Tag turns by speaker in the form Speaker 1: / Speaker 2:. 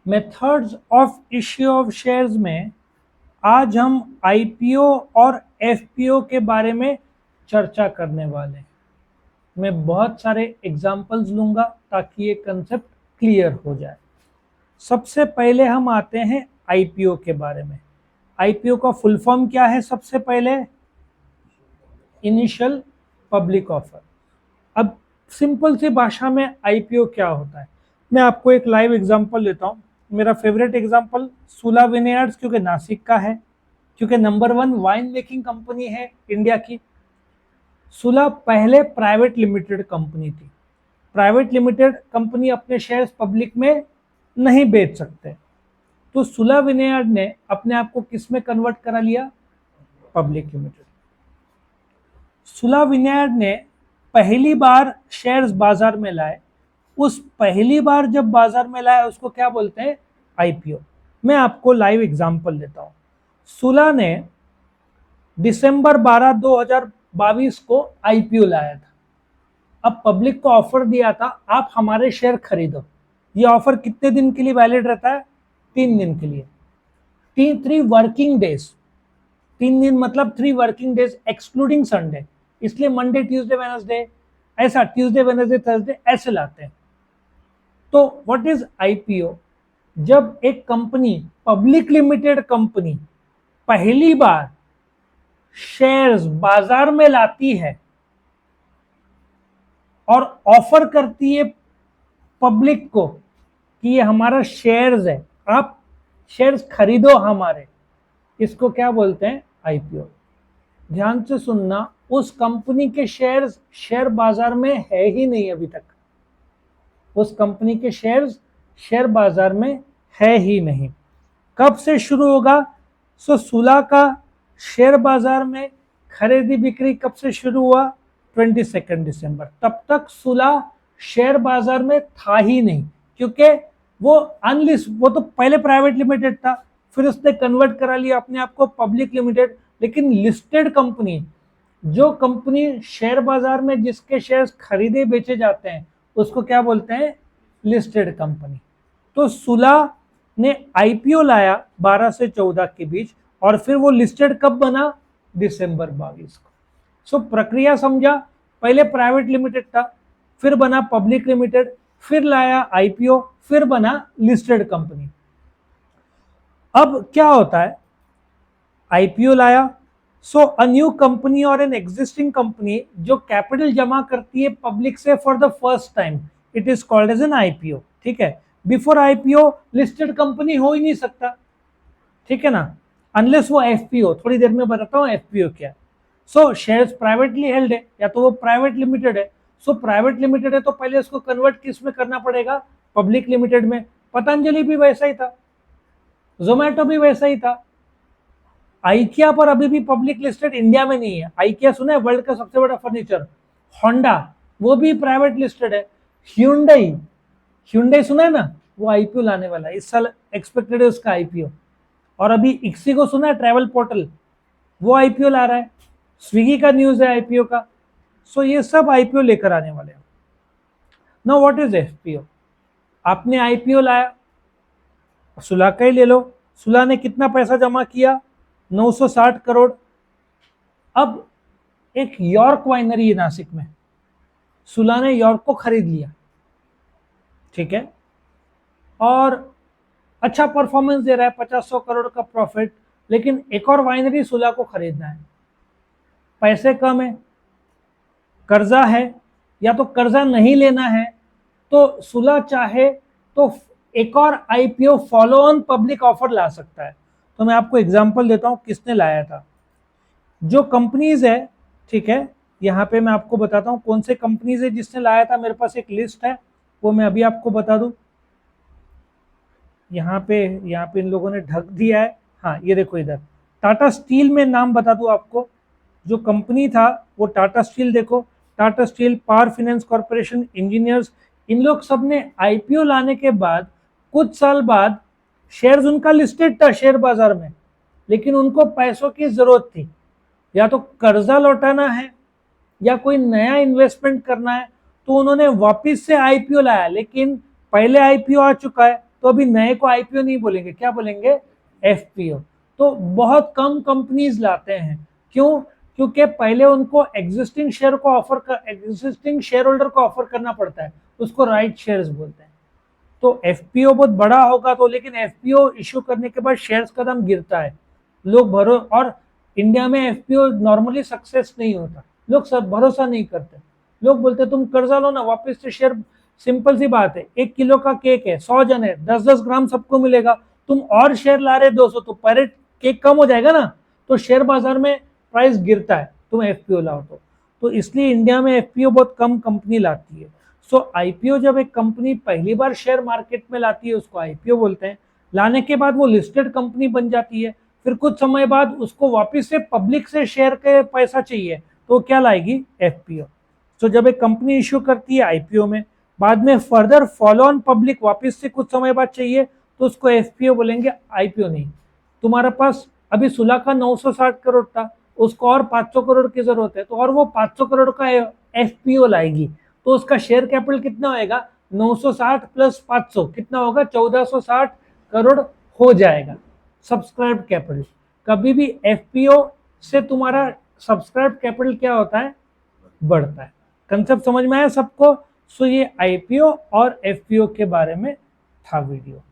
Speaker 1: Methods of issue of shares में आज हम आईपीओ और एफपीओ के बारे में चर्चा करने वाले हैं। मैं बहुत सारे एग्जाम्पल्स लूंगा ताकि ये कंसेप्ट क्लियर हो जाए। सबसे पहले हम आते हैं आईपीओ के बारे में। आईपीओ का फुल फॉर्म क्या है? सबसे पहले इनिशियल पब्लिक ऑफर। अब सिंपल सी भाषा में आईपीओ क्या होता है, मैं आपको एक लाइव एग्जांपल लेता हूँ। मेरा फेवरेट एग्जांपल सुला विनेयार्ड्स, क्योंकि नासिक का है, क्योंकि नंबर 1 वाइन मेकिंग कंपनी है इंडिया की। सुला पहले प्राइवेट लिमिटेड कंपनी थी। प्राइवेट लिमिटेड कंपनी अपने शेयर्स पब्लिक में नहीं बेच सकते, तो सुला विनेयार्ड ने अपने आप को किस में कन्वर्ट करा लिया? Public limited. सुला विनेयार्ड ने पहली बार शेयर्स बाजार में लाए। उस पहली बार जब बाजार में लाए उसको क्या बोलते हैं? आईपीओ। मैं आपको लाइव एग्जांपल देता हूं। सुला ने दिसंबर 12 2022 को आईपीओ लाया था। अब पब्लिक को ऑफर दिया था, आप हमारे शेयर खरीदो। ये ऑफर कितने दिन के लिए वैलिड रहता है? 3 दिन के लिए। 3 वर्किंग डेज। 3 दिन मतलब 3 वर्किंग डेज एक्सक्लूडिंग संडे, इसलिए मंडे ट्यूसडे वेडनेसडे, ऐसा ट्यूसडे वेडनेसडे थर्सडे ऐसे लाते हैं। तो व्हाट इज आईपीओ? जब एक कंपनी, पब्लिक लिमिटेड कंपनी, पहली बार शेयर्स बाजार में लाती है और ऑफर करती है पब्लिक को कि ये हमारा शेयर्स है, आप शेयर्स खरीदो हमारे, इसको क्या बोलते हैं? आईपीओ। ध्यान से सुनना, उस कंपनी के शेयर्स शेयर बाजार में है ही नहीं अभी तक। उस कंपनी के शेयर्स शेयर बाजार में है ही नहीं। कब से शुरू होगा? सुला का शेयर बाजार में खरीदी बिक्री कब से शुरू हुआ? 22 दिसंबर। तब तक सुला शेयर बाजार में था ही नहीं, क्योंकि वो वो तो पहले प्राइवेट लिमिटेड था, फिर उसने कन्वर्ट करा लिया अपने आप को पब्लिक लिमिटेड। लेकिन लिस्टेड कंपनी, जो कंपनी शेयर बाजार में जिसके शेयर्स खरीदे बेचे जाते हैं, उसको क्या बोलते हैं? Listed company. तो सुला ने आईपीओ लाया 12 से 14 के बीच, और फिर वो लिस्टेड कब बना? दिसंबर 22 को। सो प्रक्रिया समझा? पहले प्राइवेट लिमिटेड था, फिर बना पब्लिक लिमिटेड, फिर लाया आईपीओ, फिर बना लिस्टेड कंपनी। अब क्या होता है? आईपीओ लाया, सो अ न्यू कंपनी और एन एग्जिस्टिंग कंपनी जो कैपिटल जमा करती है पब्लिक से for the first time, it is called as an IPO. ठीक है, बिफोर आईपीओ लिस्टेड कंपनी हो ही नहीं सकता, ठीक है ना, अनलेस वो एफपीओ। थोड़ी देर में बताता हूँ एफपीओ क्या। सो शेयर्स प्राइवेटली हेल्ड है, या तो वो प्राइवेट लिमिटेड है। सो प्राइवेट लिमिटेड है तो पहले उसको कन्वर्ट किस में करना पड़ेगा? पब्लिक लिमिटेड में। पतंजलि भी वैसा ही था, जोमेटो भी वैसा ही था। आइकिया पर अभी भी पब्लिक लिस्टेड इंडिया में नहीं है। आइकिया सुना है? वर्ल्ड का सबसे बड़ा फर्नीचर। होंडा, वो भी प्राइवेट लिस्टेड है। ह्यूंडई, ह्यूंडई सुना है ना? वो आईपीओ लाने वाला है, इस साल एक्सपेक्टेड है उसका आईपीओ। और अभी इक्सी को सुना है? ट्रैवल पोर्टल, वो आईपीओ ला रहा है। स्विगी का न्यूज है आईपीओ का। सो ये सब आईपीओ लेकर आने वाले हैं। Now what is FPO? आपने आईपीओ लाया, सुला का ही ले लो। सुला ने कितना पैसा जमा किया? 960 करोड़। अब एक यॉर्क वाइनरी है नासिक में, सुला ने यॉर्क को खरीद लिया, ठीक है, और अच्छा परफॉर्मेंस दे रहा है, 50-100 करोड़ का प्रॉफिट। लेकिन एक और वाइनरी सुला को खरीदना है, पैसे कम है, कर्जा है, या तो कर्जा नहीं लेना है, तो सुला चाहे तो एक और IPO follow on public offer ला सकता है। तो मैं आपको एग्जांपल देता हूं किसने लाया था। जो कंपनीज है, ठीक है, यहाँ पे मैं आपको बताता हूँ कौन से कंपनीज है जिसने लाया था। मेरे पास एक लिस्ट है, वो मैं अभी आपको बता दूं। यहाँ पे इन लोगों ने ढक दिया है। हाँ, ये देखो इधर टाटा स्टील में नाम बता दूं आपको। जो कंपनी था वो टाटा स्टील, देखो Tata steel, Power Finance Corporation, engineers, इन लोग सब ने आईपीओ लाने के बाद कुछ साल बाद शेयर्स उनका लिस्टेड था शेयर बाजार में, लेकिन उनको पैसों की जरूरत थी, या तो कर्जा लौटाना है या कोई नया इन्वेस्टमेंट करना है, तो उन्होंने वापस से आईपीओ लाया। लेकिन पहले आईपीओ आ चुका है, तो अभी नए को आईपीओ नहीं बोलेंगे, क्या बोलेंगे, एफपीओ। तो बहुत कम कंपनीज लाते हैं, क्यों, क्योंकि पहले उनको एग्जिस्टिंग शेयर को एग्जिस्टिंग शेयर होल्डर को ऑफर करना पड़ता है, उसको राइट शेयर्स बोलते हैं। तो एफपीओ बहुत बड़ा होगा तो, लेकिन एफपीओ इश्यू करने के बाद शेयर्स का दाम गिरता है, लोग और इंडिया में एफपीओ नॉर्मली सक्सेस नहीं होता, लोग सब भरोसा नहीं करते, लोग बोलते तुम कर्जा लो ना वापस से शेयर, सिंपल सी बात है, 1 किलो का केक है, 100 जन है, 10-10 ग्राम सबको मिलेगा, तुम और शेयर ला रहे 200, तो पर केक कम हो जाएगा ना, तो शेयर बाजार में प्राइस गिरता है, तुम एफपीओ लाओ तो इसलिए इंडिया में एफपीओ बहुत कम कंपनी लाती है। सो आईपीओ जब एक कंपनी पहली बार शेयर मार्केट में लाती है उसको आईपीओ बोलते हैं, लाने के बाद वो लिस्टेड कंपनी बन जाती है, फिर कुछ समय बाद उसको वापस से पब्लिक से शेयर के पैसा चाहिए तो क्या लाएगी, एफपीओ। तो जब एक कंपनी इश्यू करती है आईपीओ में, बाद में फर्दर फॉलो ऑन पब्लिक वापस से कुछ समय बाद चाहिए तो उसको एफपीओ बोलेंगे, आईपीओ नहीं। तुम्हारे पास अभी सुलह का 960 करोड़ था, उसको और 500 करोड़ की जरूरत है, तो और वो 500 करोड़ का एफपीओ लाएगी, तो उसका शेयर कैपिटल कितना होएगा, 960 प्लस 500 कितना होगा, 1460 करोड़ हो जाएगा सब्सक्राइब कैपिटल। कभी भी एफपीओ से तुम्हारा सब्सक्राइब कैपिटल क्या होता है, बढ़ता है। कंसेप्ट समझ में आया सबको। सो ये आईपीओ और एफपीओ के बारे में था वीडियो।